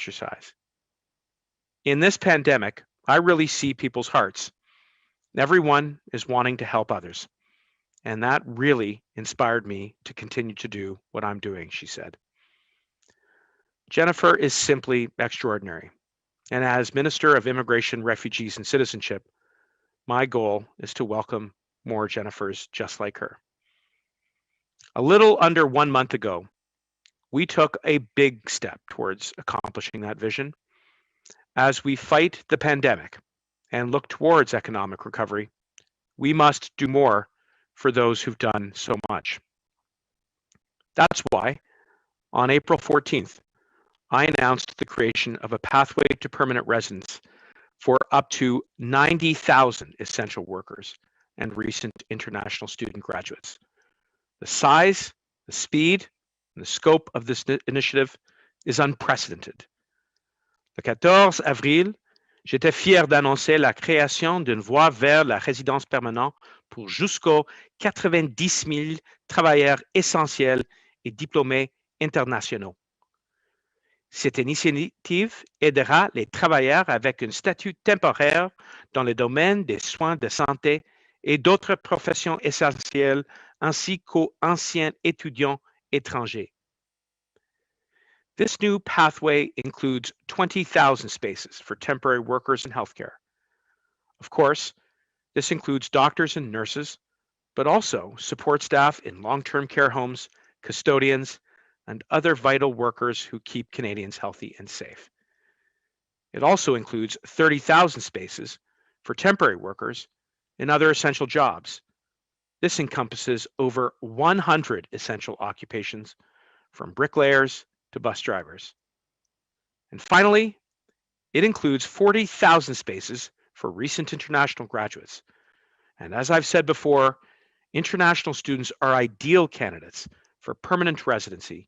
exercise. In this pandemic, I really see people's hearts. Everyone is wanting to help others. And that really inspired me to continue to do what I'm doing, she said. Jennifer is simply extraordinary. And as Minister of Immigration, Refugees, and Citizenship, my goal is to welcome more Jennifers just like her. A little under 1 month ago, we took a big step towards accomplishing that vision. As we fight the pandemic and look towards economic recovery, we must do more for those who've done so much. That's why, on April 14th, I announced the creation of a pathway to permanent residence for up to 90,000 essential workers and recent international student graduates. The size, the speed, and the scope of this initiative is unprecedented. Le 14 avril, j'étais fier d'annoncer la création d'une voie vers la résidence permanente pour jusqu'aux 90 000 travailleurs essentiels et diplômés internationaux. Cette initiative aidera les travailleurs avec un statut temporaire dans le domaine des soins de santé et d'autres professions essentielles, ainsi qu'aux anciens étudiants étrangers. This new pathway includes 20,000 spaces for temporary workers in healthcare. Of course, this includes doctors and nurses, but also support staff in long-term care homes, custodians, and other vital workers who keep Canadians healthy and safe. It also includes 30,000 spaces for temporary workers in other essential jobs. This encompasses over 100 essential occupations, from bricklayers to bus drivers. And finally, it includes 40,000 spaces for recent international graduates. And as I've said before, international students are ideal candidates for permanent residency.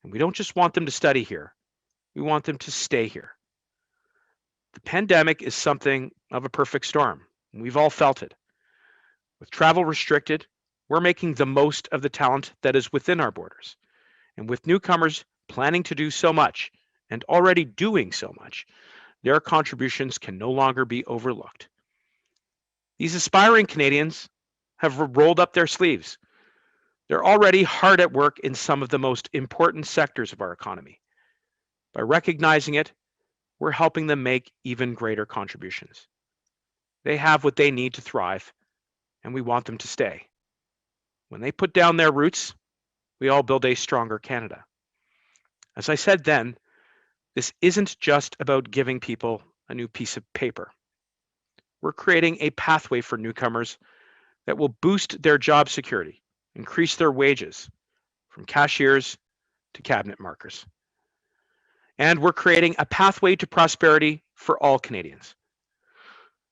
And we don't just want them to study here, we want them to stay here. The pandemic is something of a perfect storm, and we've all felt it. With travel restricted, we're making the most of the talent that is within our borders. And with newcomers planning to do so much and already doing so much, their contributions can no longer be overlooked. These aspiring Canadians have rolled up their sleeves. They're already hard at work in some of the most important sectors of our economy. By recognizing it, we're helping them make even greater contributions. They have what they need to thrive, and we want them to stay. When they put down their roots, we all build a stronger Canada. As I said then, this isn't just about giving people a new piece of paper. We're creating a pathway for newcomers that will boost their job security, increase their wages, from cashiers to cabinet markers. And we're creating a pathway to prosperity for all Canadians.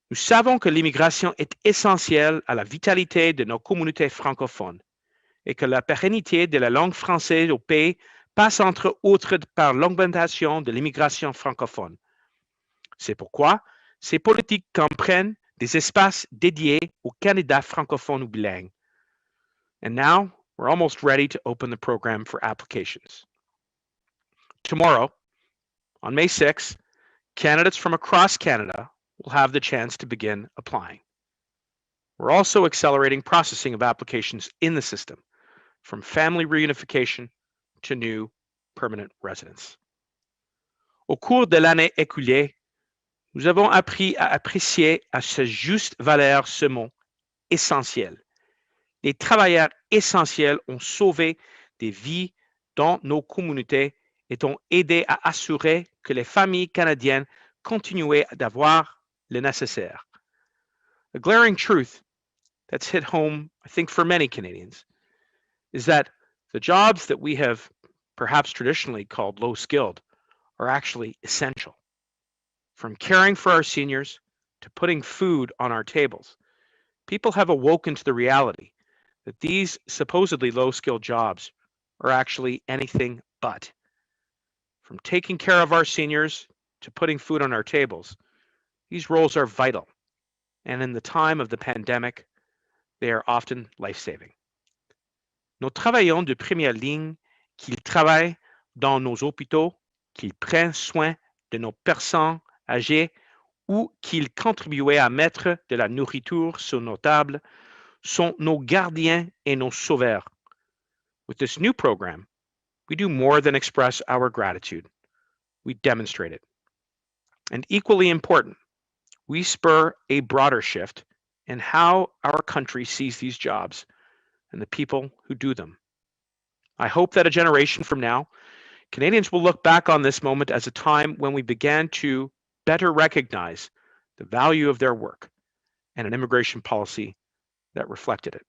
Nous savons que l'immigration est essentielle à la vitalité de nos communautés francophones et que la pérennité de la langue française au pays passe entre autres par l'augmentation de l'immigration francophone. C'est pourquoi ces politiques comprennent des espaces dédiés aux candidats francophones ou bilingues. And now we're almost ready to open the program for applications. Tomorrow, on May 6th, candidates from across Canada will have the chance to begin applying. We're also accelerating processing of applications in the system, from family reunification to new permanent residence. Au cours de l'année écoulée, nous avons appris à apprécier à sa juste valeur ce mot essentiel. Les travailleurs essentiels ont sauvé des vies dans nos communautés et ont aidé à assurer que les familles canadiennes continuaient d'avoir le nécessaire. A glaring truth that's hit home, I think, for many Canadians, is that the jobs that we have perhaps traditionally called low-skilled are actually essential. From caring for our seniors to putting food on our tables, people have awoken to the reality that these supposedly low-skilled jobs are actually anything but. From taking care of our seniors to putting food on our tables, these roles are vital, and in the time of the pandemic, they are often life-saving. Nos travailleurs de première ligne qui travaillent dans nos hôpitaux, qu'il prenne soin de nos personnes âgées ou qu'il contribuait à mettre de la nourriture sur nos tables sont nos gardiens et nos sauveurs. With this new program, we do more than express our gratitude. We demonstrate it. And equally important, we spur a broader shift in how our country sees these jobs and the people who do them. I hope that a generation from now, Canadians will look back on this moment as a time when we began to better recognize the value of their work and an immigration policy that reflected it.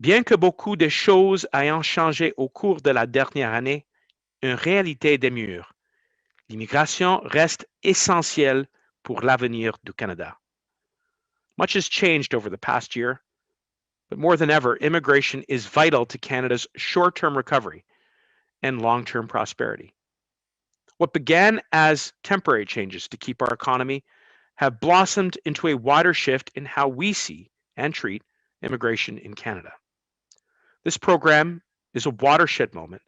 Bien que beaucoup de choses ayant changé au cours de la dernière année, une réalité demeure. L'immigration reste essentielle pour l'avenir du Canada. Much has changed over the past year, but more than ever, immigration is vital to Canada's short-term recovery and long-term prosperity. What began as temporary changes to keep our economy have blossomed into a wider shift in how we see and treat immigration in Canada. This program is a watershed moment.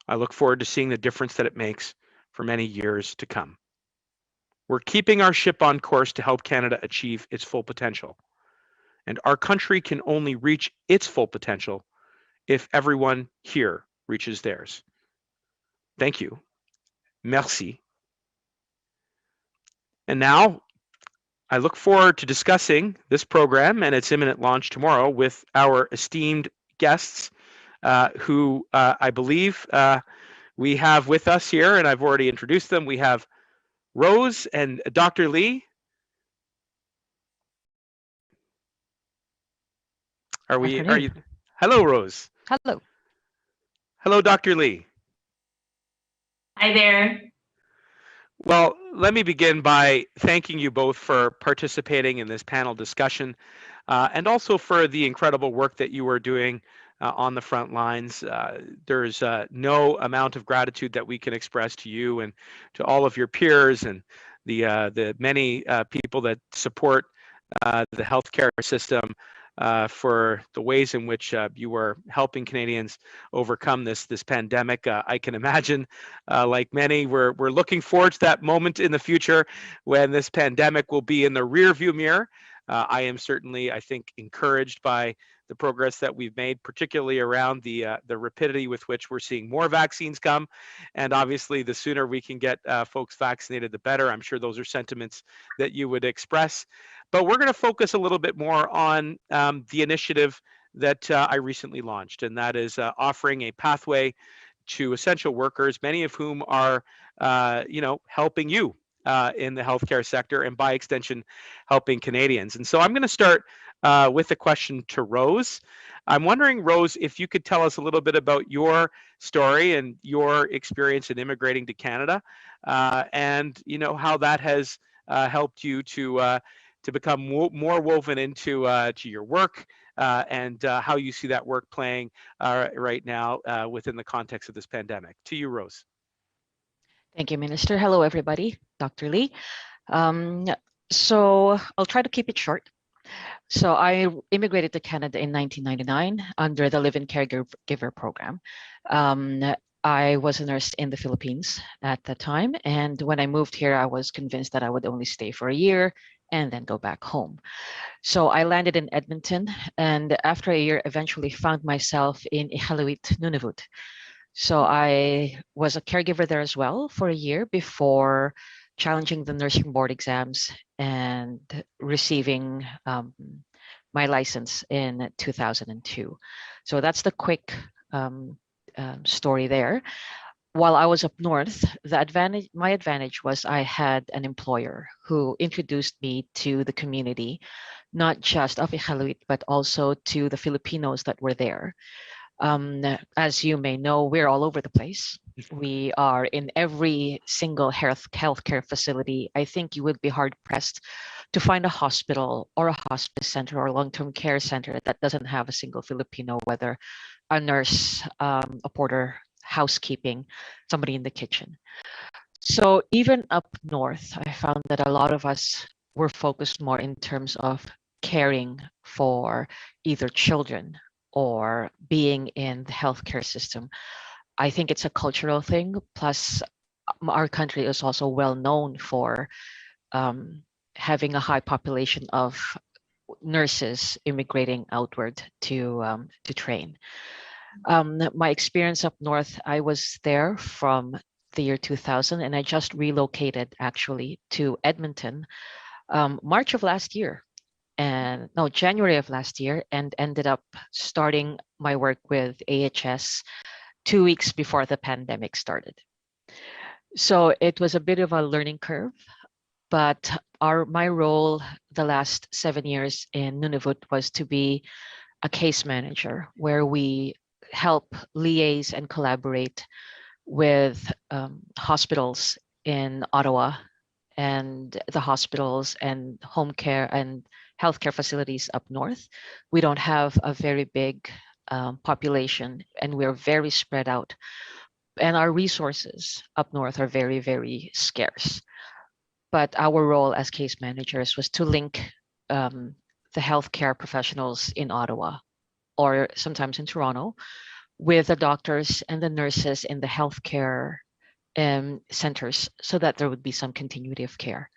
I look forward to seeing the difference that it makes for many years to come. We're keeping our ship on course to help Canada achieve its full potential. And our country can only reach its full potential if everyone here reaches theirs. Thank you. Merci. And now I look forward to discussing this program and its imminent launch tomorrow with our esteemed guests who I believe we have with us here, and I've already introduced them. We have Rose and Dr. Lee. Are you? Hello, Rose. Hello. Hello, Dr. Lee. Hi there. Well, let me begin by thanking you both for participating in this panel discussion and also for the incredible work that you are doing on the front lines. There's no amount of gratitude that we can express to you and to all of your peers and the many people that support the healthcare system for the ways in which you are helping Canadians overcome this pandemic. I can imagine, like many, we're looking forward to that moment in the future when this pandemic will be in the rearview mirror. I am certainly, I think, encouraged by the progress that we've made, particularly around the rapidity with which we're seeing more vaccines come. And obviously, the sooner we can get folks vaccinated, the better. I'm sure those are sentiments that you would express. But we're going to focus a little bit more on the initiative that I recently launched, and that is offering a pathway to essential workers, many of whom are, helping you in the healthcare sector, and by extension, helping Canadians. And so I'm going to start with a question to Rose. I'm wondering, Rose, if you could tell us a little bit about your story and your experience in immigrating to Canada, and how that has helped you to become more woven into to your work and how you see that work playing right now within the context of this pandemic. To you, Rose. Thank you, Minister. Hello, everybody. Dr. Lee. So I'll try to keep it short. So I immigrated to Canada in 1999 under the Live-in Caregiver program. I was a nurse in the Philippines at the time. And when I moved here, I was convinced that I would only stay for a year and then go back home. So I landed in Edmonton, and after a year, eventually found myself in Iqaluit, Nunavut. So I was a caregiver there as well for a year before challenging the nursing board exams and receiving my license in 2002. So that's the quick story there. While I was up north, my advantage was I had an employer who introduced me to the community, not just of Iqaluit, but also to the Filipinos that were there. As you may know, we're all over the place. We are in every single healthcare facility. I think you would be hard pressed to find a hospital or a hospice center or a long-term care center that doesn't have a single Filipino, whether a nurse, a porter, housekeeping, somebody in the kitchen. So even up north, I found that a lot of us were focused more in terms of caring for either children or being in the healthcare system. I think it's a cultural thing. Plus, our country is also well known for having a high population of nurses immigrating outward to train. My experience up north, I was there from the year 2000, and I just relocated actually to Edmonton March of last year, and no, January of last year, and ended up starting my work with AHS 2 weeks before the pandemic started. So it was a bit of a learning curve, but my role the last 7 years in Nunavut was to be a case manager, where we help liaise and collaborate with hospitals in Ottawa and the hospitals and home care and healthcare facilities up north. We don't have a very big population, and we're very spread out. And our resources up north are very, very scarce. But our role as case managers was to link the healthcare professionals in Ottawa, or sometimes in Toronto, with the doctors and the nurses in the healthcare centers, so that there would be some continuity of care.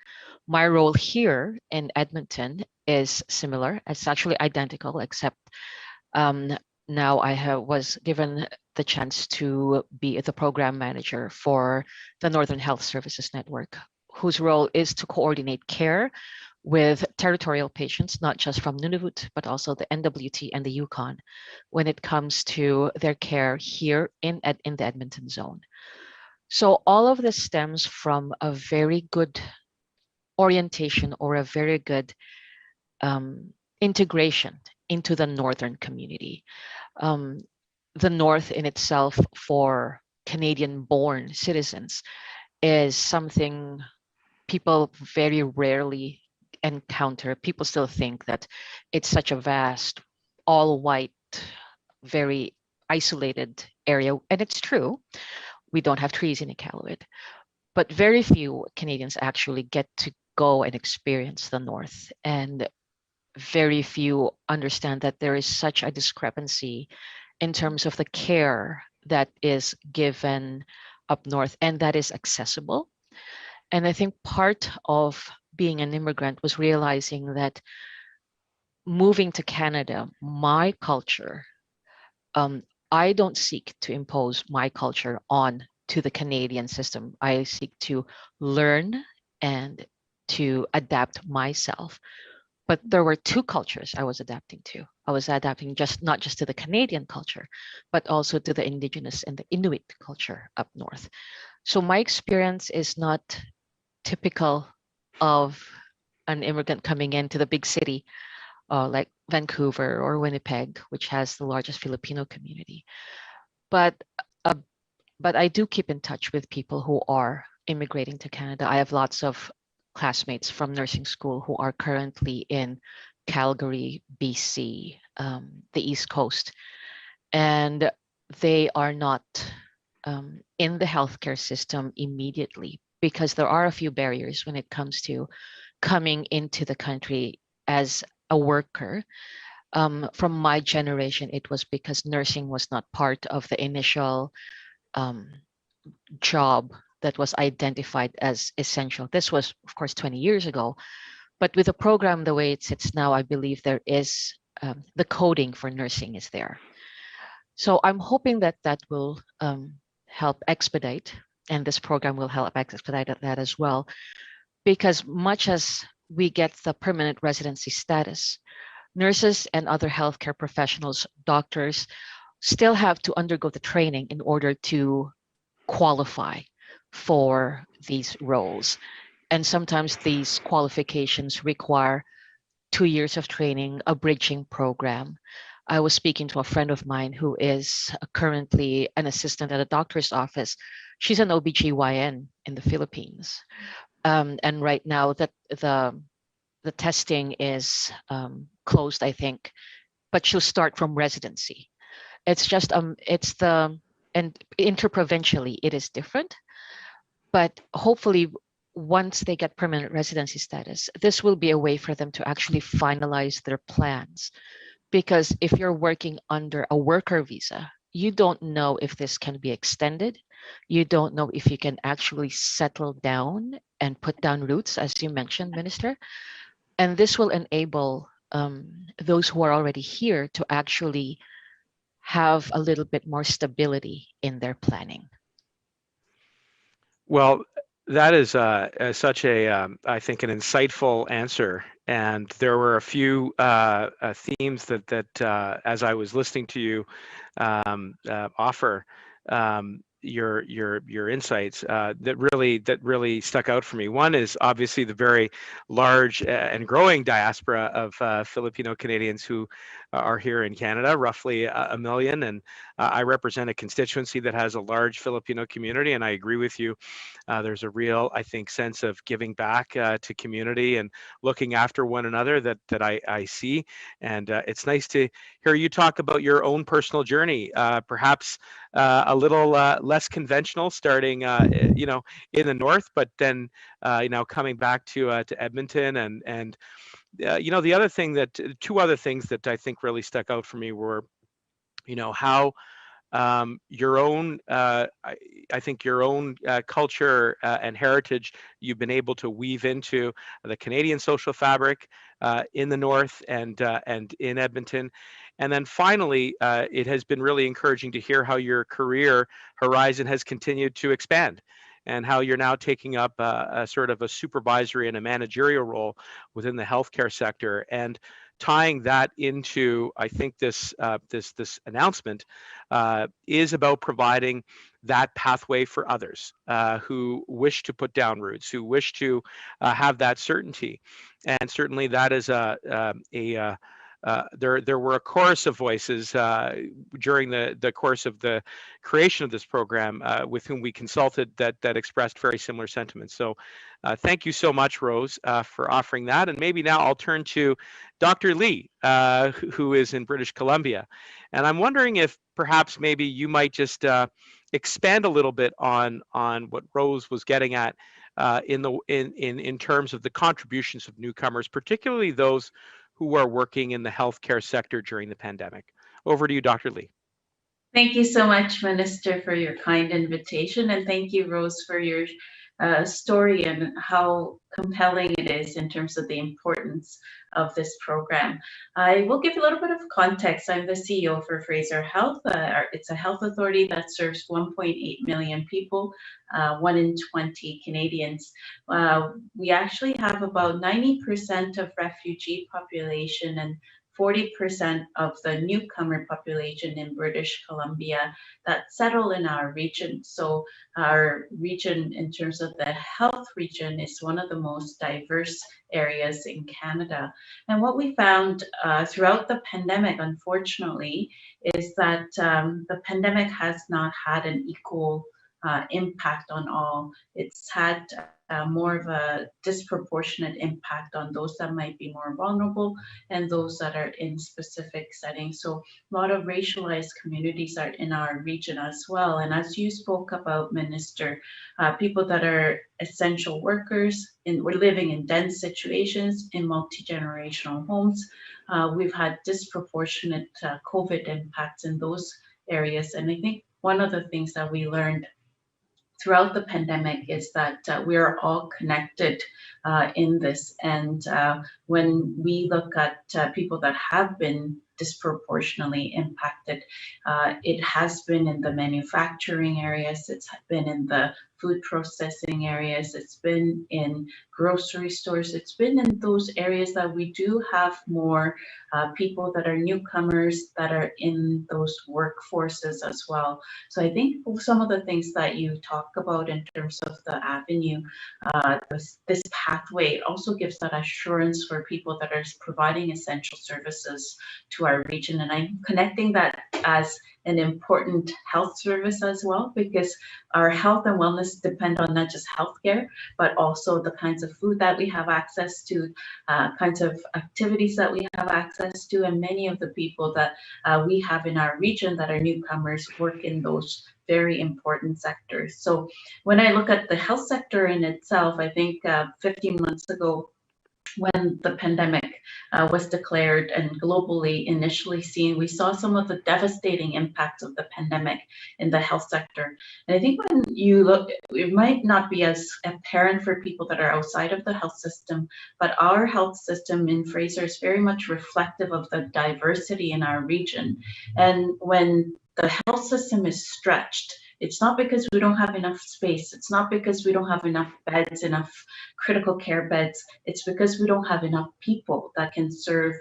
My role here in Edmonton is similar. It's actually identical, except now I was given the chance to be the program manager for the Northern Health Services Network, whose role is to coordinate care with territorial patients, not just from Nunavut, but also the NWT and the Yukon, when it comes to their care here in the Edmonton zone. So all of this stems from a very good orientation, or a very good integration into the Northern community. The North in itself, for Canadian-born citizens, is something people very rarely encounter. People still think that it's such a vast, all-white, very isolated area, and it's true. We don't have trees in Iqaluit, but very few Canadians actually get to go and experience the North, and very few understand that there is such a discrepancy in terms of the care that is given up north and that is accessible. And I think part of being an immigrant was realizing that moving to Canada, my culture, I don't seek to impose my culture on to the Canadian system. I seek to learn and to adapt myself. But there were two cultures I was adapting to. I was adapting not just to the Canadian culture, but also to the Indigenous and the Inuit culture up north. So my experience is not typical of an immigrant coming into the big city like Vancouver or Winnipeg, which has the largest Filipino community. But I do keep in touch with people who are immigrating to Canada. I have lots of classmates from nursing school who are currently in Calgary, BC, the East Coast, and they are not in the healthcare system immediately, because there are a few barriers when it comes to coming into the country as a worker. From my generation, it was because nursing was not part of the initial job that was identified as essential. This was, of course, 20 years ago. But with the program the way it sits now, I believe there is the coding for nursing is there. So I'm hoping that that will help expedite, and this program will help expedite that as well, because much as we get the permanent residency status, nurses and other healthcare professionals, doctors, still have to undergo the training in order to qualify for these roles. And sometimes these qualifications require 2 years of training, a bridging program. I was speaking to a friend of mine who is currently an assistant at a doctor's office. She's an OBGYN in the Philippines. And right now that the testing is closed, I think, but she'll start from residency. It's just, and interprovincially it is different, but hopefully once they get permanent residency status, this will be a way for them to actually finalize their plans. Because if you're working under a worker visa, you don't know if this can be extended. You don't know if you can actually settle down and put down roots, as you mentioned, Minister. And this will enable those who are already here to actually have a little bit more stability in their planning. Well, that is such a, I think, an insightful answer. And there were a few themes that as I was listening to you offer your insights that really stuck out for me. One is obviously the very large and growing diaspora of Filipino Canadians who are here in Canada, roughly a million, and I represent a constituency that has a large Filipino community, and I agree with you. There's a real, I think, sense of giving back to community and looking after one another that I see, and it's nice to hear you talk about your own personal journey, perhaps a little less conventional, starting in the north, but then coming back to Edmonton, and the other thing that two other things that I think really stuck out for me were how your own, I think your own culture and heritage you've been able to weave into the Canadian social fabric in the north and in Edmonton. And then finally, it has been really encouraging to hear how your career horizon has continued to expand and how you're now taking up a sort of a supervisory and a managerial role within the healthcare sector, and tying that into, I think, this announcement is about providing that pathway for others who wish to put down roots, who wish to have that certainty. And certainly that is there were a chorus of voices during the course of the creation of this program with whom we consulted that expressed very similar sentiments. So thank you so much, Rose, for offering that. And maybe now I'll turn to Dr. Lee, who is in British Columbia. And I'm wondering if perhaps maybe you might just expand a little bit on what Rose was getting at in terms of the contributions of newcomers, particularly those who are working in the healthcare sector during the pandemic. Over to you, Dr. Lee. Thank you so much, Minister, for your kind invitation. And thank you, Rose, for your story and how compelling it is in terms of the importance of this program. I will give a little bit of context. I'm the CEO for Fraser Health. It's a health authority that serves 1.8 million people, 1 in 20 Canadians. We actually have about 90% of refugee population and 40% of the newcomer population in British Columbia that settle in our region. So our region, in terms of the health region, is one of the most diverse areas in Canada. And what we found throughout the pandemic, unfortunately, is that the pandemic has not had an equal impact on all. It's had more of a disproportionate impact on those that might be more vulnerable and those that are in specific settings. So a lot of racialized communities are in our region as well. And as you spoke about, Minister, people that are essential workers, we're living in dense situations in multi-generational homes. We've had disproportionate COVID impacts in those areas. And I think one of the things that we learned throughout the pandemic is that we are all connected in this. And when we look at people that have been disproportionately impacted, it has been in the manufacturing areas, it's been in the food processing areas, it's been in grocery stores, it's been in those areas that we do have more people that are newcomers that are in those workforces as well. So I think some of the things that you talk about in terms of the avenue, this pathway also gives that assurance for people that are providing essential services to our region. And I'm connecting that as an important health service as well, because our health and wellness depend on not just healthcare, but also the kinds of food that we have access to, kinds of activities that we have access to, and many of the people that we have in our region that are newcomers work in those very important sectors. So when I look at the health sector in itself, I think 15 months ago, when the pandemic was declared and globally initially seen, we saw some of the devastating impacts of the pandemic in the health sector. And I think when you look, it might not be as apparent for people that are outside of the health system, but our health system in Fraser is very much reflective of the diversity in our region. And when the health system is stretched, it's not because we don't have enough space. It's not because we don't have enough beds, enough critical care beds. It's because we don't have enough people that can serve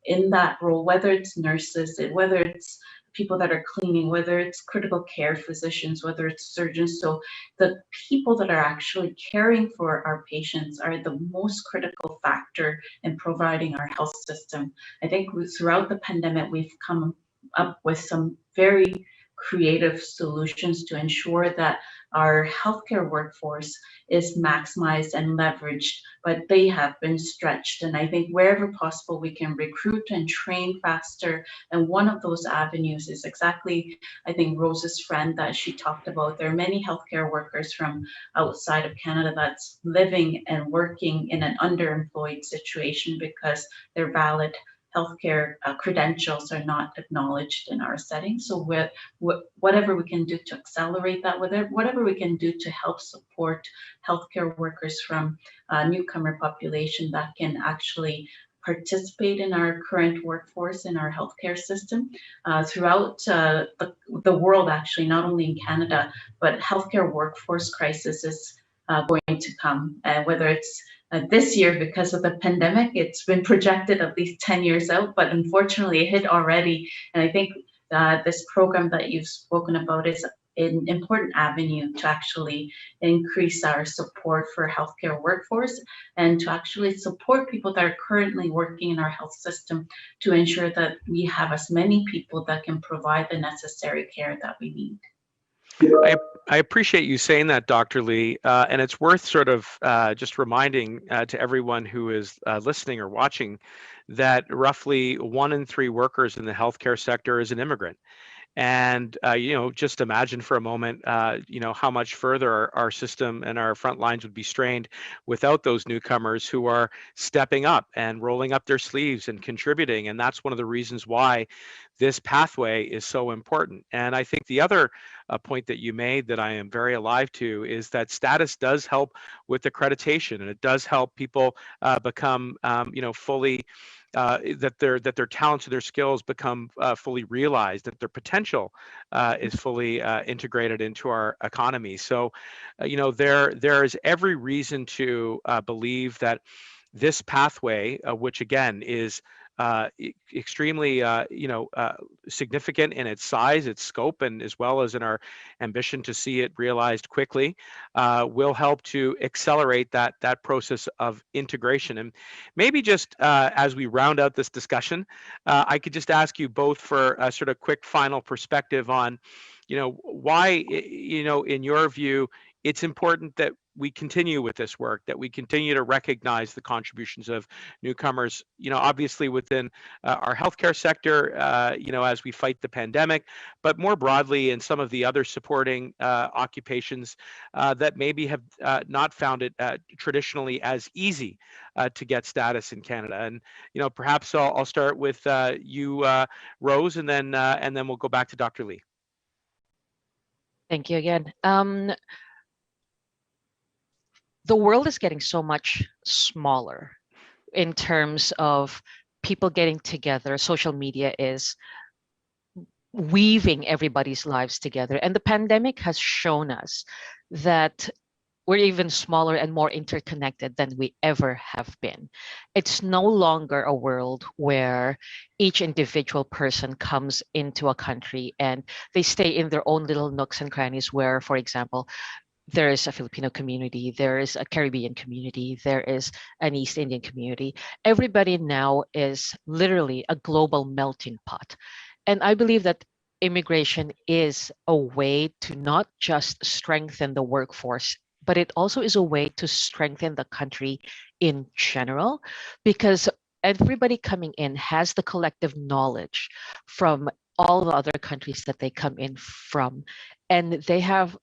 in that role, whether it's nurses, whether it's people that are cleaning, whether it's critical care physicians, whether it's surgeons. So the people that are actually caring for our patients are the most critical factor in providing our health system. I think throughout the pandemic, we've come up with some very creative solutions to ensure that our healthcare workforce is maximized and leveraged, but they have been stretched. And I think wherever possible, we can recruit and train faster. And one of those avenues is exactly, I think, Rose's friend that she talked about. There are many healthcare workers from outside of Canada that's living and working in an underemployed situation because their valid healthcare credentials are not acknowledged in our setting. So whatever we can do to accelerate that, whatever we can do to help support healthcare workers from newcomer population that can actually participate in our current workforce in our healthcare system throughout the world, actually, not only in Canada, but healthcare workforce crisis is going to come, whether it's this year because of the pandemic. It's been projected at least 10 years out, but unfortunately it hit already. And I think this program that you've spoken about is an important avenue to actually increase our support for healthcare workforce and to actually support people that are currently working in our health system to ensure that we have as many people that can provide the necessary care that we need. I appreciate you saying that, Dr. Lee, and it's worth sort of just reminding to everyone who is listening or watching that roughly 1 in 3 workers in the healthcare sector is an immigrant. And just imagine for a moment, how much further our system and our front lines would be strained without those newcomers who are stepping up and rolling up their sleeves and contributing. And that's one of the reasons why this pathway is so important. And I think the other point that you made that I am very alive to is that status does help with accreditation, and it does help people become, fully. That their talents and their skills become fully realized, that their potential is fully integrated into our economy. So, there is every reason to believe that this pathway, which again is extremely, significant in its size, its scope, and as well as in our ambition to see it realized quickly, will help to accelerate that process of integration. And maybe just as we round out this discussion, I could just ask you both for a sort of quick final perspective on, why, in your view, it's important that we continue with this work, that we continue to recognize the contributions of newcomers, obviously within our healthcare sector, as we fight the pandemic, but more broadly in some of the other supporting occupations that maybe have not found it traditionally as easy to get status in Canada. And, perhaps I'll start with you, Rose, and then we'll go back to Dr. Lee. Thank you again. The world is getting so much smaller in terms of people getting together. Social media is weaving everybody's lives together. And the pandemic has shown us that we're even smaller and more interconnected than we ever have been. It's no longer a world where each individual person comes into a country and they stay in their own little nooks and crannies where, for example, there is a Filipino community, there is a Caribbean community, there is an East Indian community. Everybody now is literally a global melting pot. And I believe that immigration is a way to not just strengthen the workforce, but it also is a way to strengthen the country in general, because everybody coming in has the collective knowledge from all the other countries that they come in from, and they have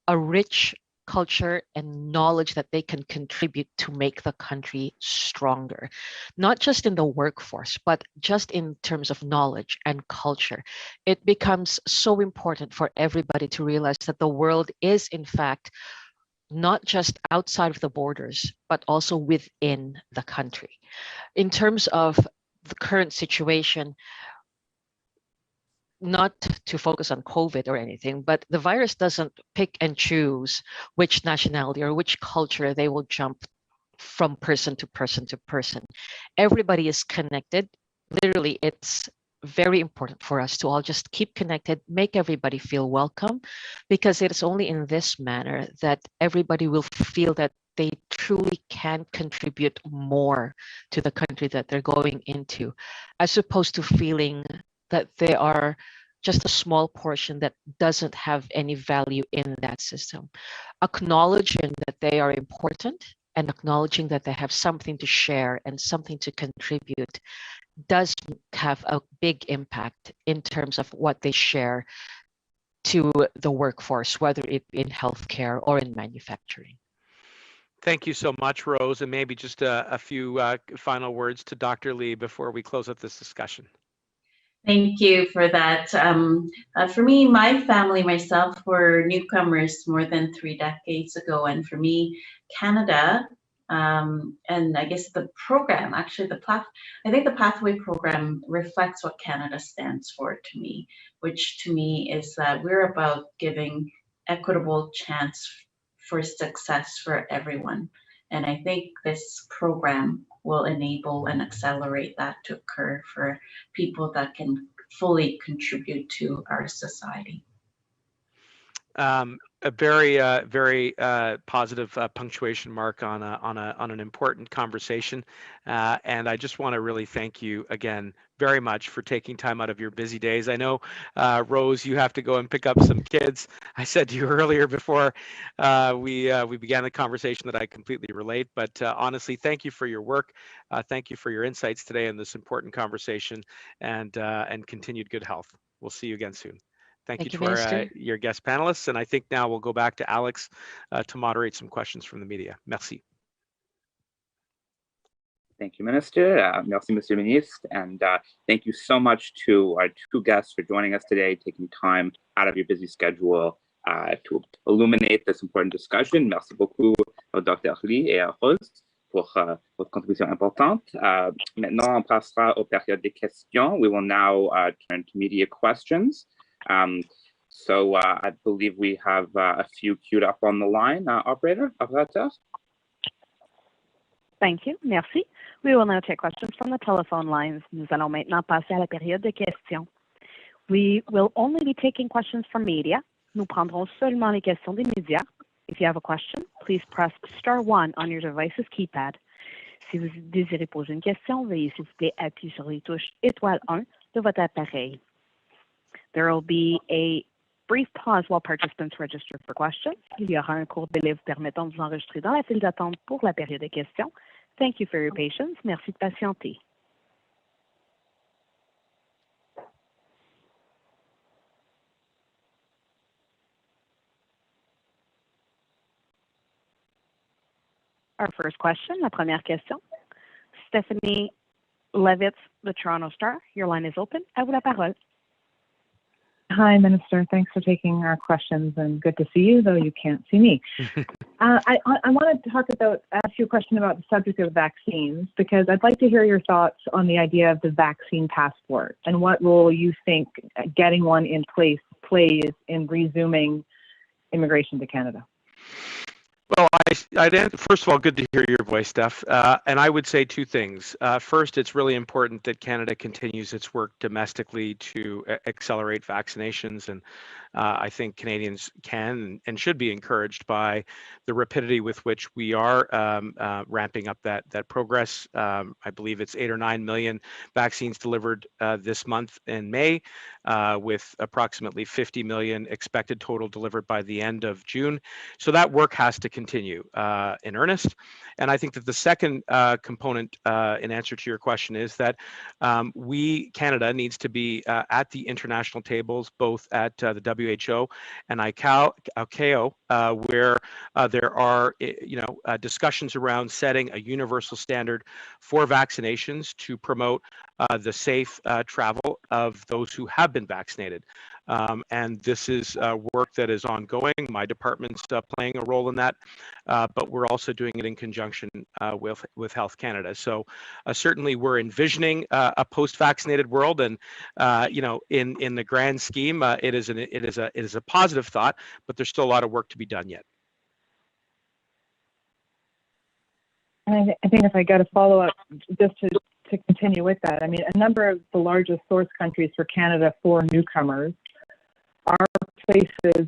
a rich culture, and knowledge that they can contribute to make the country stronger, not just in the workforce, but just in terms of knowledge and culture. It becomes so important for everybody to realize that the world is, in fact, not just outside of the borders, but also within the country. In terms of the current situation, not to focus on COVID or anything, but the virus doesn't pick and choose which nationality or which culture they will jump from person to person to person. Everybody is connected. Literally, it's very important for us to all just keep connected, make everybody feel welcome, because it is only in this manner that everybody will feel that they truly can contribute more to the country that they're going into, as opposed to feeling that they are just a small portion that doesn't have any value in that system. Acknowledging that they are important and acknowledging that they have something to share and something to contribute does have a big impact in terms of what they share to the workforce, whether it be in healthcare or in manufacturing. Thank you so much, Rose. And maybe just a few final words to Dr. Lee before we close up this discussion. Thank you for that. For me, my family, myself, were newcomers more than 3 decades ago. And for me, Canada, and I guess the program, actually I think the Pathway program reflects what Canada stands for to me, which to me is that we're about giving equitable chance for success for everyone. And I think this program will enable and accelerate that to occur for people that can fully contribute to our society. A very positive punctuation mark on an important conversation, and I just want to really thank you again very much for taking time out of your busy days. I know, Rose, you have to go and pick up some kids. I said to you earlier before we began the conversation that I completely relate, but honestly, thank you for your work. Thank you for your insights today in this important conversation, and continued good health. We'll see you again soon. Thank you to our, your guest panelists. And I think now we'll go back to Alex to moderate some questions from the media. Merci. Thank you, Minister. Merci, Monsieur le Ministre. And thank you so much to our 2 guests for joining us today, taking time out of your busy schedule to illuminate this important discussion. Merci beaucoup au Dr. Lee et à Rose pour votre contribution importante. Maintenant, on passera aux périodes de questions. We will now turn to media questions. So I believe we have a few queued up on the line. Operator? Thank you. Merci. We will now take questions from the telephone lines. Nous allons maintenant passer à la période de questions. We will only be taking questions from media. Nous prendrons seulement les questions des médias. If you have a question, please press *1 on your device's keypad. Si vous désirez poser une question, veuillez s'il vous plaît appuyer sur les touches étoile 1 de votre appareil. There will be a brief pause while participants register for questions. Il y aura un court délai vous permettant de vous enregistrer dans la file d'attente pour la période de questions. Thank you for your patience. Merci de patienter. Our first question, la première question. Stephanie Levitz, the Toronto Star. Your line is open. À vous la parole. Hi, Minister. Thanks for taking our questions, and good to see you, though you can't see me. I wanted to ask you a question about the subject of vaccines, because I'd like to hear your thoughts on the idea of the vaccine passport and what role you think getting one in place plays in resuming immigration to Canada. Well, first of all, good to hear your voice, Steph. And I would say 2 things. First, it's really important that Canada continues its work domestically to accelerate vaccinations. And I think Canadians can and should be encouraged by the rapidity with which we are ramping up that progress. I believe it's 8 or 9 million vaccines delivered this month in May, with approximately 50 million expected total delivered by the end of June. So that work has to continue in earnest. And I think that the second component in answer to your question is that Canada needs to be at the international tables, both at the WHO and ICAO, where there are discussions around setting a universal standard for vaccinations to promote the safe travel of those who have been vaccinated. And this is work that is ongoing. My department's playing a role in that, but we're also doing it in conjunction with Health Canada. So certainly we're envisioning a post-vaccinated world, and in the grand scheme, it is a positive thought, but there's still a lot of work to be done yet. And I think if I got a follow up, just to continue with that, I mean, a number of the largest source countries for Canada for newcomers are places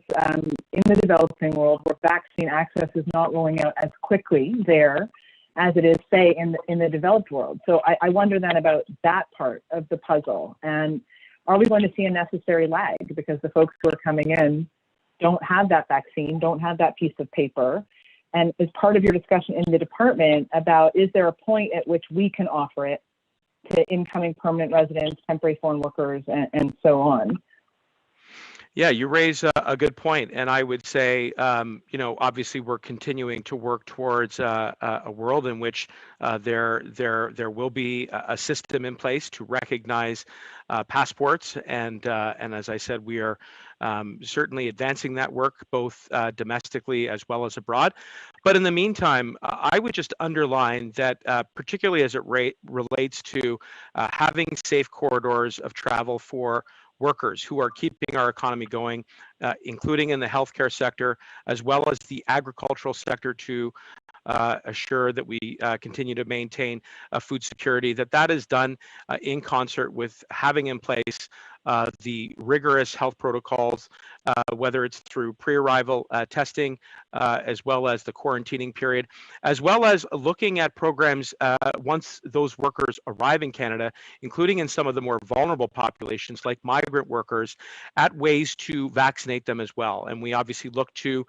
in the developing world where vaccine access is not rolling out as quickly there as it is, say, in the developed world. So I wonder then about that part of the puzzle. And are we going to see a necessary lag because the folks who are coming in don't have that vaccine, don't have that piece of paper? And as part of your discussion in the department about, is there a point at which we can offer it to incoming permanent residents, temporary foreign workers, and so on? Yeah, you raise a good point, and I would say, obviously we're continuing to work towards a world in which there will be a system in place to recognize passports, and as I said, we are certainly advancing that work both domestically as well as abroad. But in the meantime, I would just underline that, particularly as it relates to having safe corridors of travel for workers who are keeping our economy going, including in the healthcare sector, as well as the agricultural sector, to assure that we continue to maintain food security, that is done in concert with having in place the rigorous health protocols, whether it's through pre-arrival testing, as well as the quarantining period, as well as looking at programs once those workers arrive in Canada, including in some of the more vulnerable populations like migrant workers, at ways to vaccinate them as well. And we obviously look to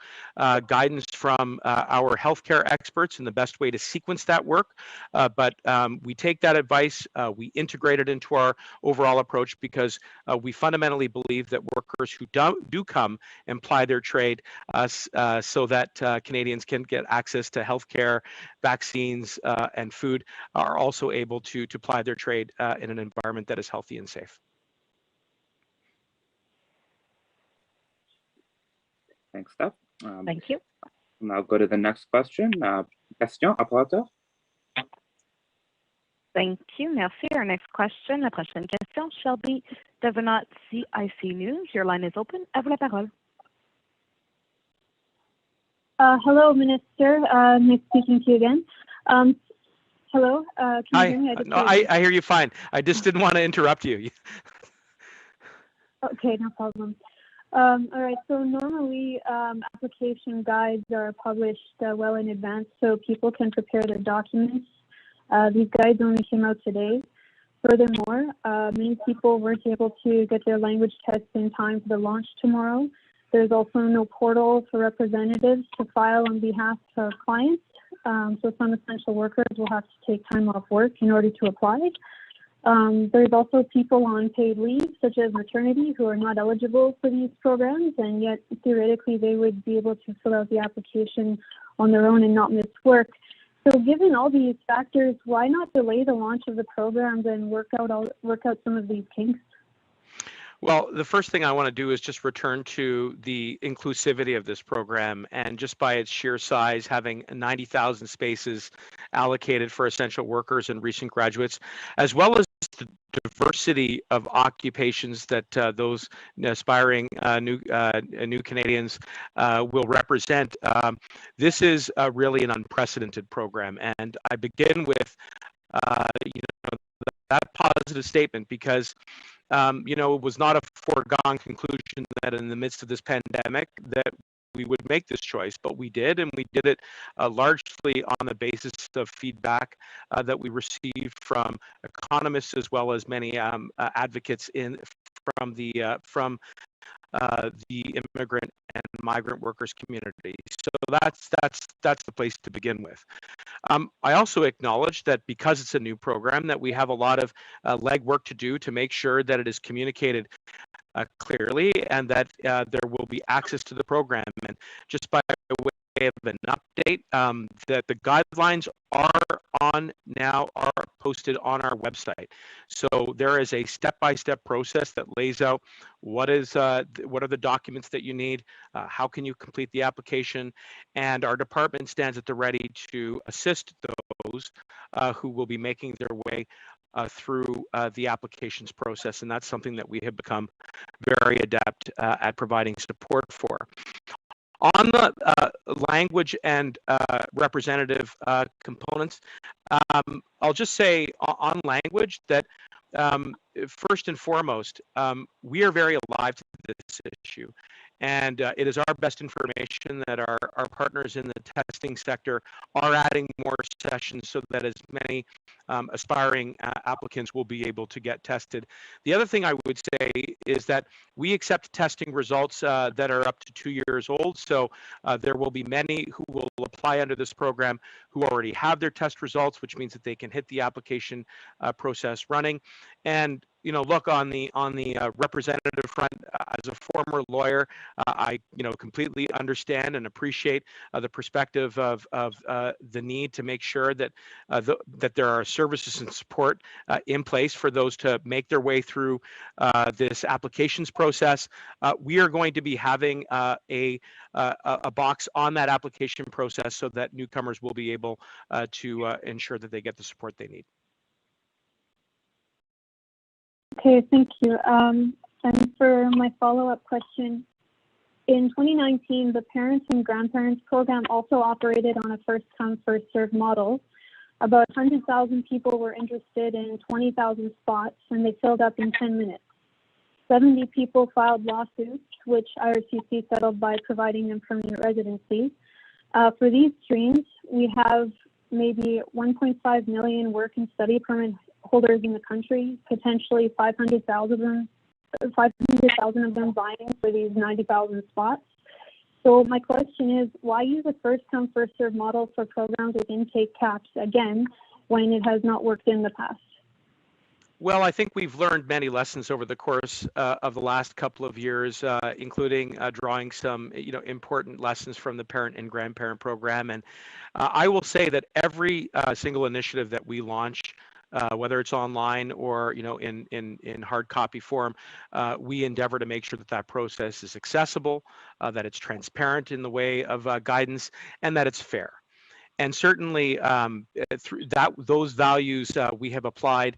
guidance from our healthcare experts and the best way to sequence that work. But we take that advice, we integrate it into our overall approach, because we fundamentally believe that workers who do come and ply their trade so that Canadians can get access to healthcare, vaccines, and food, are also able to ply their trade in an environment that is healthy and safe. Thanks, Steph. Thank you. And I'll go to the next question. Question, operator. Thank you. Merci. Our next question, la prochaine question, Shelby Devenant, CIC News. Your line is open. À vous la parole. Hello, Minister. Nice speaking to you again. Hello. Can you hear me? No, I hear you fine. I just didn't want to interrupt you. Okay, no problem. All right. So normally, application guides are published well in advance so people can prepare their documents. These guides only came out today. Furthermore, many people weren't able to get their language tests in time for the launch tomorrow. There's also no portal for representatives to file on behalf of clients. So some essential workers will have to take time off work in order to apply. There's also people on paid leave, such as maternity, who are not eligible for these programs, and yet theoretically they would be able to fill out the application on their own and not miss work. So given all these factors, why not delay the launch of the programs and work out some of these kinks? Well, the first thing I want to do is just return to the inclusivity of this program, and just by its sheer size, having 90,000 spaces allocated for essential workers and recent graduates, as well as the diversity of occupations that those aspiring new Canadians will represent. This is really an unprecedented program, and I begin with that positive statement because it was not a foregone conclusion that in the midst of this pandemic that we would make this choice, but we did, and we did it largely on the basis of feedback that we received from economists as well as many advocates from the immigrant and migrant workers community. So that's the place to begin with. I also acknowledge that because it's a new program, that we have a lot of legwork to do to make sure that it is communicated clearly and that there will be access to the program. And just by way of an update, that the guidelines are posted on our website. So there is a step-by-step process that lays out what are the documents that you need, how can you complete the application, and our department stands at the ready to assist those who will be making their way through the applications process, and that's something that we have become very adept at providing support for. On the language and representative components, I'll just say on language that first and foremost, we are very alive to this issue. And it is our best information that our partners in the testing sector are adding more sessions so that as many aspiring applicants will be able to get tested. The other thing I would say is that we accept testing results that are up to 2 years old. So there will be many who will apply under this program who already have their test results, which means that they can hit the application process running. And look, on the representative front, as a former lawyer, I completely understand and appreciate the perspective of the need to make sure that that there are services and support in place for those to make their way through this applications process. We are going to be having a box on that application process so that newcomers will be able to ensure that they get the support they need. Okay, thank you. And for my follow-up question, in 2019, the Parents and Grandparents Program also operated on a first-come, first-served model. About 100,000 people were interested in 20,000 spots, and they filled up in 10 minutes. 70 people filed lawsuits, which IRCC settled by providing them permanent residency. For these streams, we have maybe 1.5 million work and study permit holders in the country, potentially 500,000 of them vying for these 90,000 spots. So my question is, why use a first-come, first-served model for programs with intake caps again when it has not worked in the past? Well, I think we've learned many lessons over the course of the last couple of years, including drawing some, important lessons from the parent and grandparent program. And I will say that every single initiative that we launch, whether it's online or in hard copy form, we endeavor to make sure that process is accessible, that it's transparent in the way of guidance, and that it's fair. And certainly through those values we have applied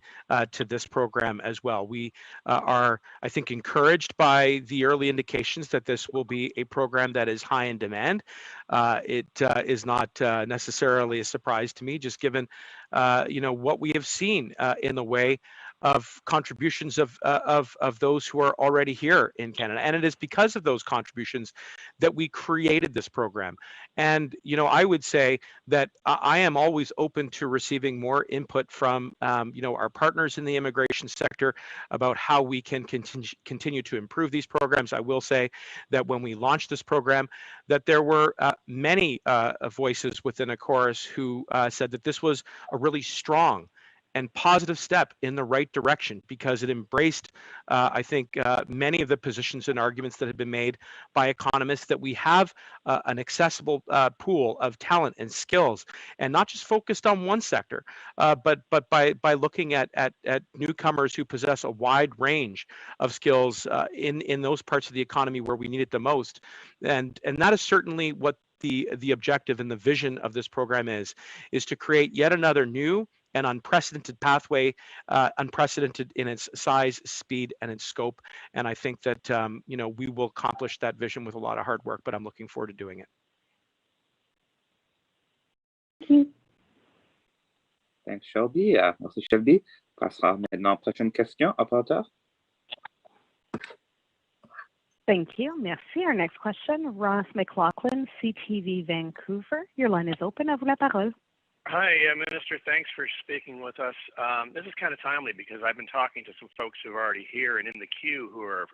to this program as well. We are, I think, encouraged by the early indications that this will be a program that is high in demand. It is not necessarily a surprise to me, just given what we have seen in the way of contributions of those who are already here in Canada. And it is because of those contributions that we created this program. And, I would say that I am always open to receiving more input from, our partners in the immigration sector about how we can continue to improve these programs. I will say that when we launched this program, that there were many voices within a chorus who said that this was a really strong and positive step in the right direction, because it embraced, I think, many of the positions and arguments that have been made by economists that we have an accessible pool of talent and skills, and not just focused on one sector, but by looking at newcomers who possess a wide range of skills in those parts of the economy where we need it the most, and that is certainly what the objective and the vision of this program is to create yet another new and unprecedented pathway, unprecedented in its size, speed, and its scope. And I think that we will accomplish that vision with a lot of hard work, but I'm looking forward to doing it. Thanks, Shelby. Merci, Shelby. On passera maintenant à la prochaine question. Operateur. Thank you. Merci. Our next question, Ross McLaughlin, CTV Vancouver. Your line is open. À vous la parole. Hi, Minister. Thanks for speaking with us. This is kind of timely because I've been talking to some folks who are already here and in the queue who are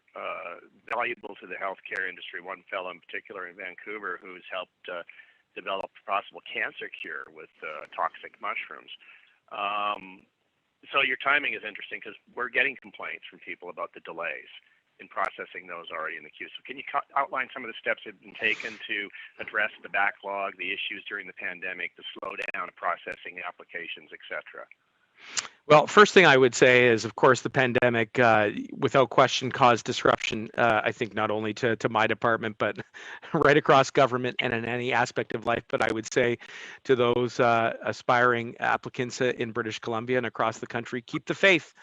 valuable to the healthcare industry. One fellow in particular in Vancouver who's helped develop a possible cancer cure with toxic mushrooms. So your timing is interesting because we're getting complaints from people about the delays in processing those already in the queue. So can you outline some of the steps that have been taken to address the backlog, the issues during the pandemic, the slowdown of processing applications, et cetera? Well, first thing I would say is, of course, the pandemic, without question, caused disruption, I think not only to my department, but right across government and in any aspect of life. But I would say to those aspiring applicants in British Columbia and across the country, keep the faith.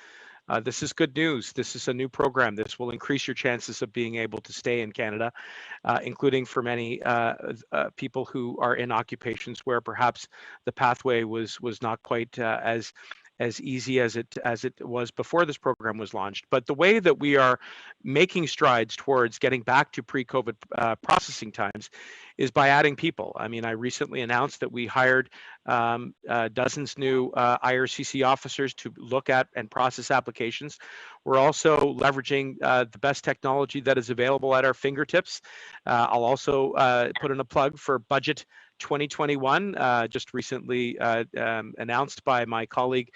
This is good news. This is a new program. This will increase your chances of being able to stay in Canada, including for many people who are in occupations where perhaps the pathway was not quite as easy as it was before this program was launched. But the way that we are making strides towards getting back to pre-COVID processing times is by adding people. I mean, I recently announced that we hired dozens new IRCC officers to look at and process applications. We're also leveraging the best technology that is available at our fingertips. I'll also put in a plug for Budget 2021, just recently announced by my colleague,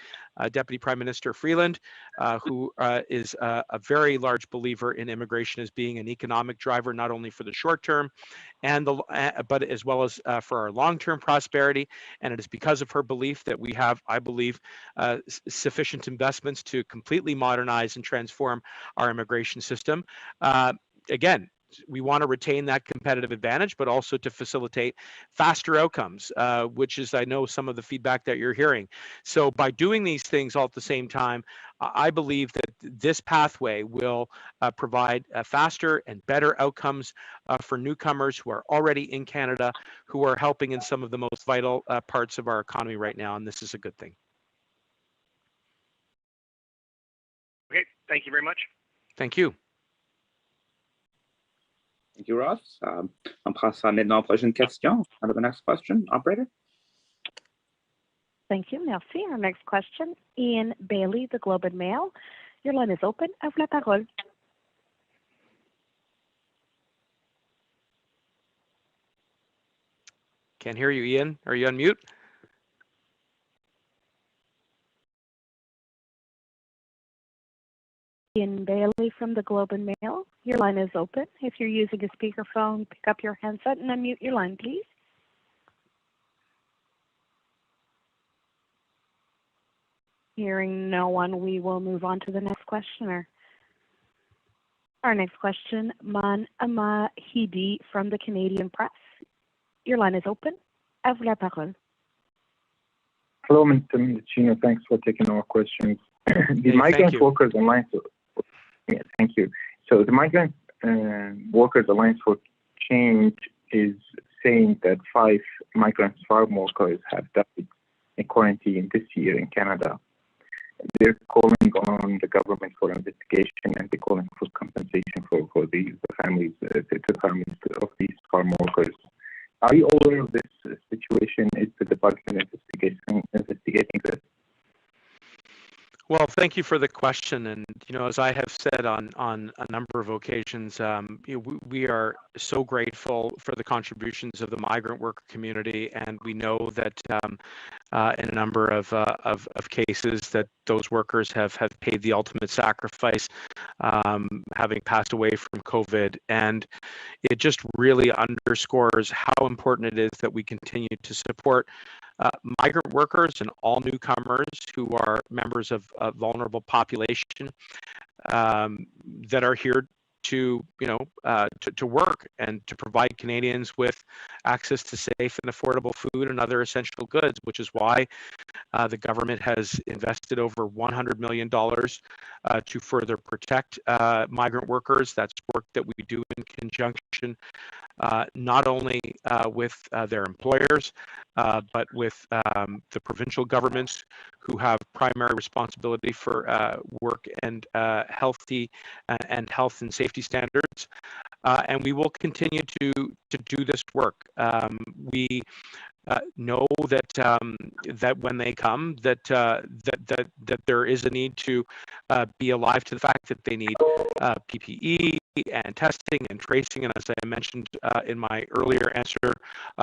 Deputy Prime Minister Freeland, who is a very large believer in immigration as being an economic driver, not only for the short term, but as well as for our long-term prosperity. And it is because of her belief that we have, I believe, sufficient investments to completely modernize and transform our immigration system. Again, we want to retain that competitive advantage, but also to facilitate faster outcomes, which is, I know, some of the feedback that you're hearing. So by doing these things all at the same time, I believe that this pathway will provide faster and better outcomes for newcomers who are already in Canada, who are helping in some of the most vital parts of our economy right now, and this is a good thing. Okay, thank you very much. Thank you. Thank you, Ross. On passe maintenant à la prochaine question. On to the next question, operator. Thank you. Merci. Our next question, Ian Bailey, the Globe and Mail. Your line is open. À vous la parole. Can't hear you, Ian. Are you on mute? Ian Bailey from the Globe and Mail. Your line is open. If you're using a speakerphone, pick up your handset and unmute your line, please. Hearing no one, we will move on to the next questioner. Our next question, Man Amahidi from the Canadian Press. Your line is open. À vous la parole. Hello, Mr. Mendicino. Thanks for taking our questions. The Migrant Workers Alliance. Yeah, thank you. So the Migrant Workers Alliance for Change is saying that 5 migrant farm workers have died in quarantine this year in Canada. They're calling on the government for investigation, and they're calling for compensation for the families, the families of these farm workers. Are you aware of this situation? Is the department investigating this? Well, thank you for the question. And, as I have said on a number of occasions, we are so grateful for the contributions of the migrant worker community. And we know that in a number of cases that those workers have paid the ultimate sacrifice, having passed away from COVID. And it just really underscores how important it is that we continue to support migrant workers and all newcomers who are members of a vulnerable population that are here to work and to provide Canadians with access to safe and affordable food and other essential goods, which is why the government has invested over $100 million to further protect migrant workers. That's work that we do in conjunction not only with their employers, but with the provincial governments who have primary responsibility for work and health and safety standards. and we will continue to do this work. We know that when they come, that there is a need to be alive to the fact that they need PPE and testing and tracing, and as I mentioned in my earlier answer,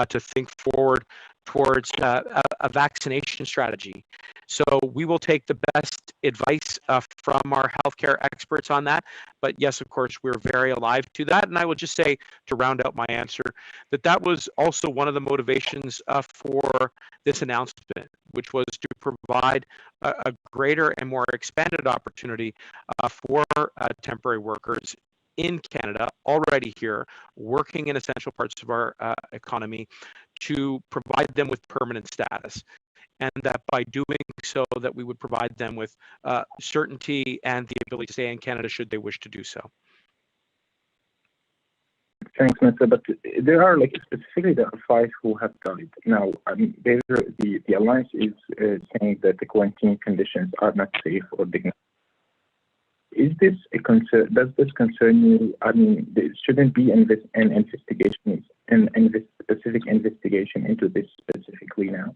to think forward towards a vaccination strategy. So we will take the best advice from our healthcare experts on that. But yes, of course, we're very alive to that. And I will just say, to round out my answer, that was also one of the motivations for this announcement, which was to provide a greater and more expanded opportunity for temporary workers in Canada, already here, working in essential parts of our economy, to provide them with permanent status. And that by doing so, that we would provide them with certainty and the ability to stay in Canada should they wish to do so. Thanks, Mr. But there are, like, specifically there are 5 who have died. Now, the Alliance is saying that the quarantine conditions are not safe or dignified. Is this a concern? Does this concern you? I mean, there shouldn't be an investigation, specific investigation into this specifically now.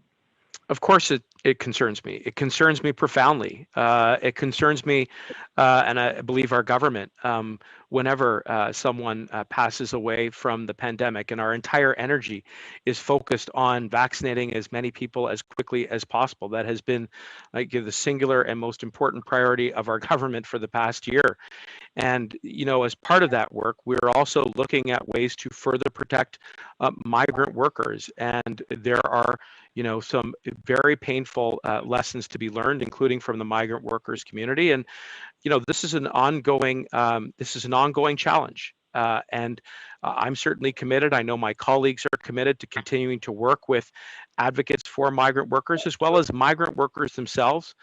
Of course, it concerns me. It concerns me profoundly. It concerns me, and I believe our government, whenever someone passes away from the pandemic, and our entire energy is focused on vaccinating as many people as quickly as possible. That has been the singular and most important priority of our government for the past year. And, you know, as part of that work, we're also looking at ways to further protect migrant workers. And there are, you know, some very painful lessons to be learned, including from the migrant workers community. And, you know, this is an ongoing challenge. And I'm certainly committed. I know my colleagues are committed to continuing to work with advocates for migrant workers, as well as migrant workers themselves,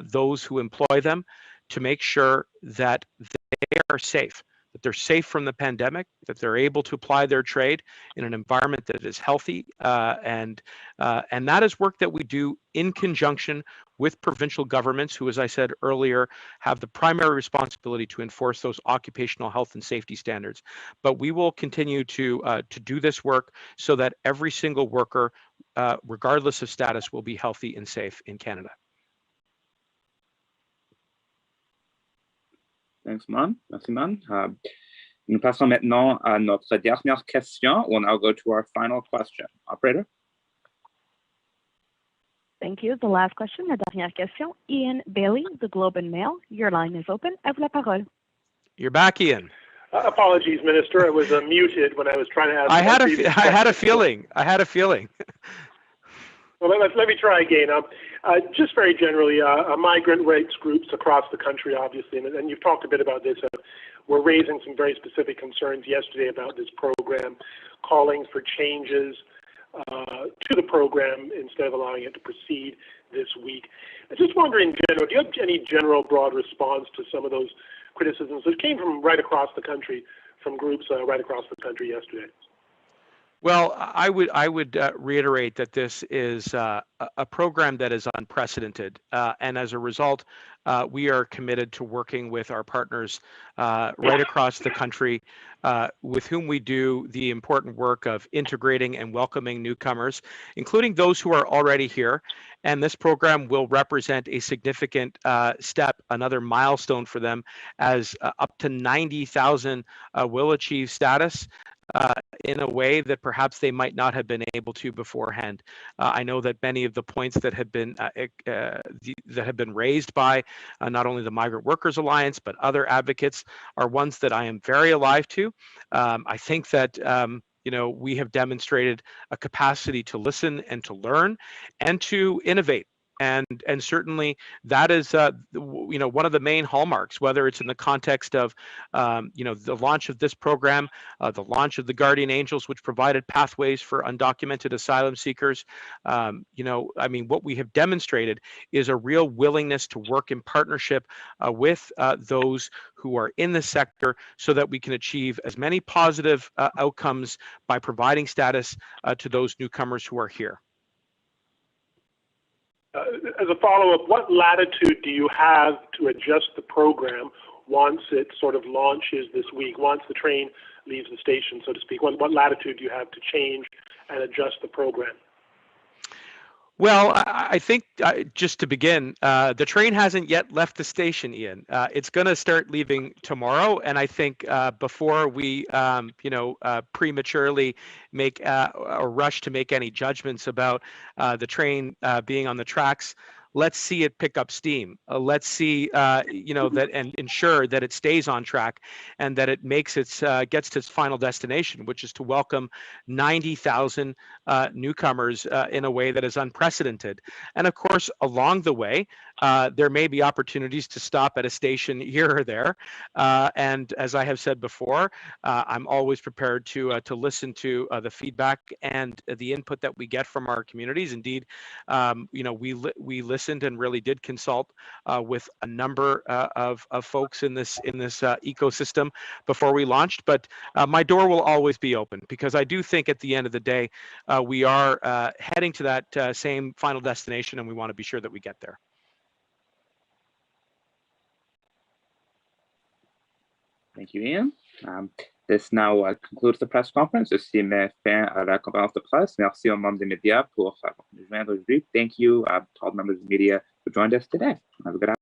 those who employ them, to make sure that they are safe, that they're safe from the pandemic, that they're able to apply their trade in an environment that is healthy, and that is work that we do in conjunction with provincial governments, who, as I said earlier, have the primary responsibility to enforce those occupational health and safety standards. But we will continue to do this work so that every single worker, regardless of status, will be healthy and safe in Canada. Thanks, Man. Merci, Man. Nous passons maintenant à notre dernière question. We'll now go to our final question. Operator? Thank you. The last question, la dernière question. Ian Bailey, the Globe and Mail. Your line is open. À vous la parole. You're back, Ian. Apologies, Minister. I was muted when I was trying to ask. I had a feeling. Well, let me try again. Just very generally, migrant rights groups across the country, obviously, and you've talked a bit about this, were raising some very specific concerns yesterday about this program, calling for changes to the program instead of allowing it to proceed this week. I just wonder, in general, do you have any general broad response to some of those criticisms that came from right across the country, from groups right across the country yesterday? Well, I would reiterate that this is a program that is unprecedented, and as a result, we are committed to working with our partners right across the country, with whom we do the important work of integrating and welcoming newcomers, including those who are already here. And this program will represent a significant step, another milestone for them, as up to 90,000 will achieve status in a way that perhaps they might not have been able to beforehand. I know that many of the points that have been raised by not only the Migrant Workers Alliance but other advocates are ones that I am very alive to. I think that you know, we have demonstrated a capacity to listen and to learn and to innovate. And certainly that is, you know, one of the main hallmarks, whether it's in the context of, you know, the launch of this program, the launch of the Guardian Angels, which provided pathways for undocumented asylum seekers. You know, I mean, what we have demonstrated is a real willingness to work in partnership with those who are in the sector so that we can achieve as many positive outcomes by providing status to those newcomers who are here. As a follow-up, what latitude do you have to adjust the program once it sort of launches this week, once the train leaves the station, so to speak? What latitude do you have to change and adjust the program? Well, I think just to begin, the train hasn't yet left the station, Ian. It's going to start leaving tomorrow, and I think before we, prematurely make or rush to make any judgments about the train being on the tracks, let's see it pick up steam. Let's see, that and ensure that it stays on track and that it makes gets to its final destination, which is to welcome 90,000 newcomers in a way that is unprecedented. And of course, along the way, there may be opportunities to stop at a station here or there. And as I have said before, I'm always prepared to listen to the feedback and the input that we get from our communities. Indeed, we listened and really did consult with a number of folks in this ecosystem before we launched. But my door will always be open, because I do think at the end of the day, we are heading to that same final destination, and we want to be sure that we get there. Thank you, Ian. This now concludes the press conference. Ceci met fin à la conférence de presse. Merci aux membres des médias pour nous joindre aujourd'hui. Thank you to all members of the media who joined us today. Have a good afternoon.